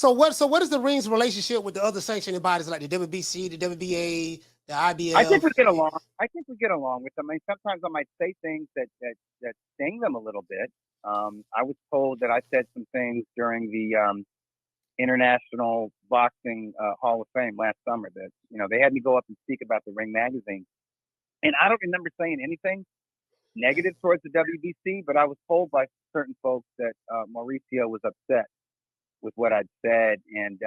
So what is the ring's relationship with the other sanctioning bodies like the WBC, the WBA, the I think IBF? we get along. I think we get along with them. I mean, sometimes I might say things that sting them a little bit. I was told that I said some things during the International Boxing Hall of Fame last summer that they had me go up and speak about the Ring magazine, and I don't remember saying anything negative towards the WBC, but I was told by certain folks that Mauricio was upset with what I'd said, and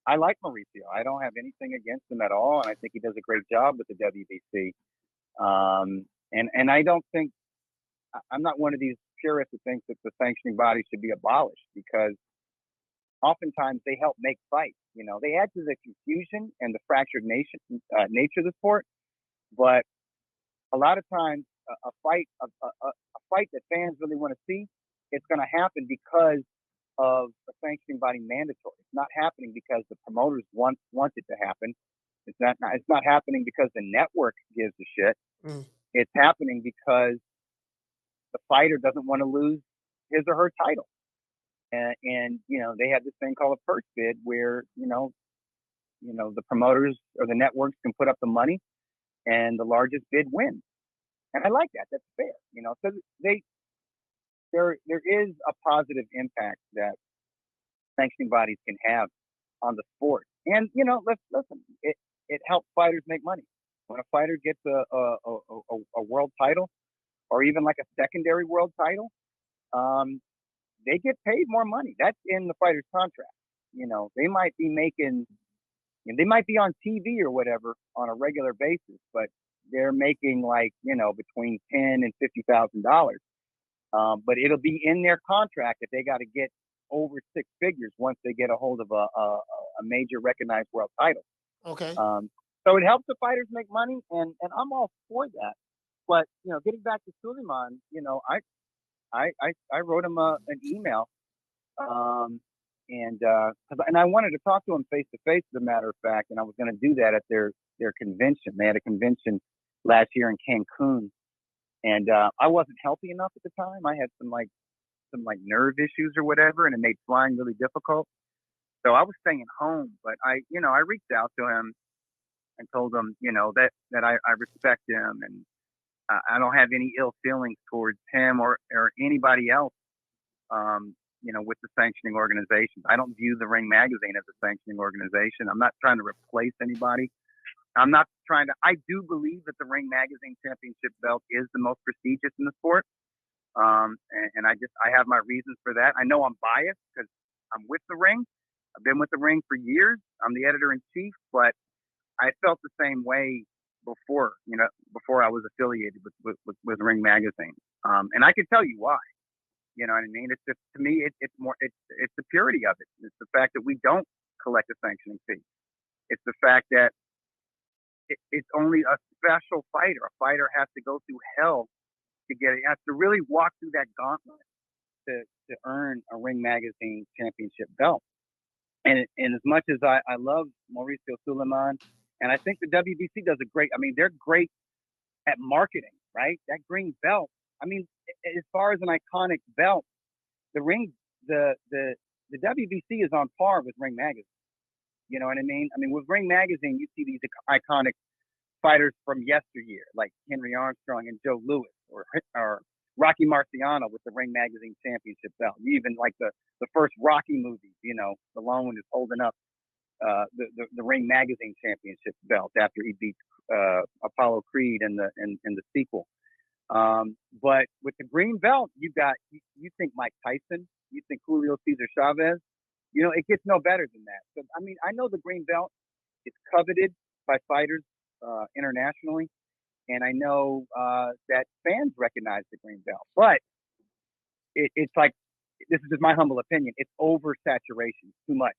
I like Mauricio. I don't have anything against him at all, and I think he does a great job with the WBC. And I don't think I'm not one of these purists who thinks that the sanctioning body should be abolished because oftentimes they help make fights. They add to the confusion and the fractured nature of the sport. But a lot of times, a fight that fans really want to see, it's going to happen because of a sanctioning body mandatory. It's not happening because the promoters want it to happen. It's not happening because the network gives a shit. Mm. It's happening because the fighter doesn't want to lose his or her title. And they have this thing called a purse bid where, the promoters or the networks can put up the money and the largest bid wins. And I like that. That's fair. So there is a positive impact that sanctioning bodies can have on the sport. And, listen, it helps fighters make money. When a fighter gets a world title or even like a secondary world title, they get paid more money. That's in the fighter's contract. They might be making, they might be on TV or whatever on a regular basis, but they're making between $10,000 and $50,000. But it'll be in their contract that they got to get over six figures once they get a hold of a major recognized world title. Okay. So it helps the fighters make money, and I'm all for that. But getting back to Sulaiman, I wrote him an email, and I wanted to talk to him face to face, as a matter of fact, and I was going to do that at their convention. They had a convention last year in Cancun, and I wasn't healthy enough at the time. I had some nerve issues or whatever, and it made flying really difficult. So I was staying home, but I reached out to him and told him, that I respect him and I don't have any ill feelings towards him or anybody else, with the sanctioning organizations. I don't view the Ring magazine as a sanctioning organization. I'm not trying to replace anybody. I do believe that the Ring magazine championship belt is the most prestigious in the sport. And I have my reasons for that. I know I'm biased because I'm with the Ring. I've been with the Ring for years. I'm the editor-in-chief, but I felt the same way before I was affiliated with Ring magazine. And I can tell you why. You know what I mean? It's just, to me, it's the purity of it. It's the fact that we don't collect a sanctioning fee. It's the fact that it's only a special fighter. A fighter has to go through hell to get it. Has to really walk through that gauntlet to earn a Ring magazine championship belt. And as much as I love Mauricio Sulaiman, and I think the WBC does they're great at marketing, right? That green belt. I mean, as far as an iconic belt, the WBC is on par with Ring magazine. You know what I mean? I mean, with Ring magazine, you see these iconic fighters from yesteryear, like Henry Armstrong and Joe Louis, or Rocky Marciano with the Ring magazine championship belt. Even like the first Rocky movies, Stallone is holding up the Ring magazine championship belt after he beat Apollo Creed in the sequel. But with the green belt, you think Mike Tyson, you think Julio Cesar Chavez. It gets no better than that. So, I mean, I know the green belt is coveted by fighters internationally, and I know that fans recognize the green belt. But it's like, this is just my humble opinion, it's oversaturation, too much.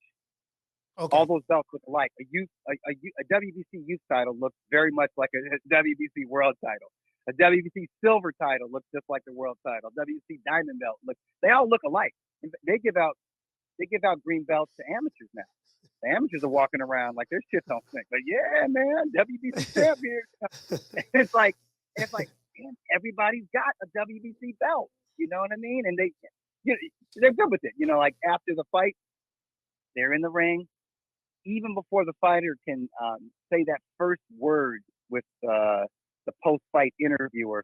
Okay. All those belts look alike. A WBC youth title looks very much like a WBC world title. A WBC silver title looks just like the world title. WBC diamond belt they all look alike. They give out green belts to amateurs now. The amateurs are walking around like their shit don't stink. But yeah, man, WBC champ here. It's like, man, everybody's got a WBC belt. You know what I mean? And they're good with it. You know, like after the fight, they're in the ring. Even before the fighter can say that first word with the post-fight interviewer,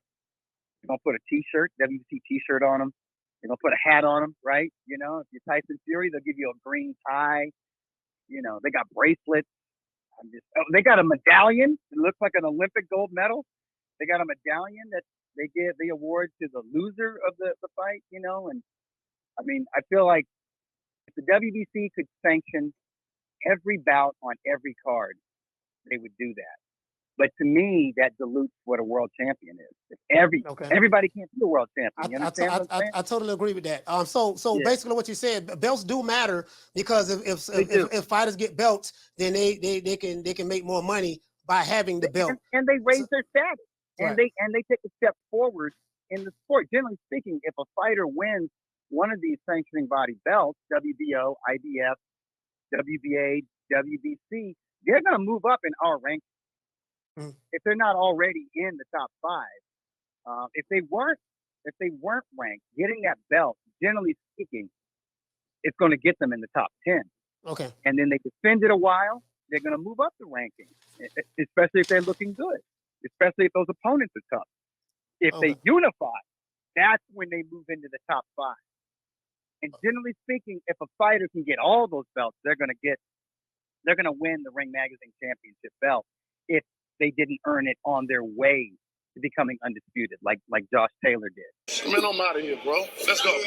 they're going to put a T-shirt, WBC T-shirt on them. They're going to put a hat on them, right? You know, if you're Tyson Fury, they'll give you a green tie. You know, they got bracelets. They got a medallion. It looks like an Olympic gold medal. They got a medallion that they give the award to the loser of the fight, you know. And, I mean, I feel like if the WBC could sanction every bout on every card, they would do that. But to me, that dilutes what a world champion is. If everybody can't be a world champion. You understand what I'm saying? I totally agree with that. So basically, what you said, belts do matter because if fighters get belts, then they can make more money by having the belt, and they raise their status, and they take a step forward in the sport. Generally speaking, if a fighter wins one of these sanctioning body belts, WBO, IBF, WBA, WBC, they're going to move up in our rankings. If they're not already in the top 5, if they weren't ranked, getting that belt, generally speaking, it's going to get them in the top 10. Okay. And then they defend it a while, they're going to move up the rankings, especially if they're looking good, especially if those opponents are tough. If they unify, that's when they move into the top 5. And generally speaking, if a fighter can get all those belts, they're going to win the Ring Magazine Championship belt if they didn't earn it on their way to becoming undisputed, like Josh Taylor did. Man, I'm out of here, bro. Let's go.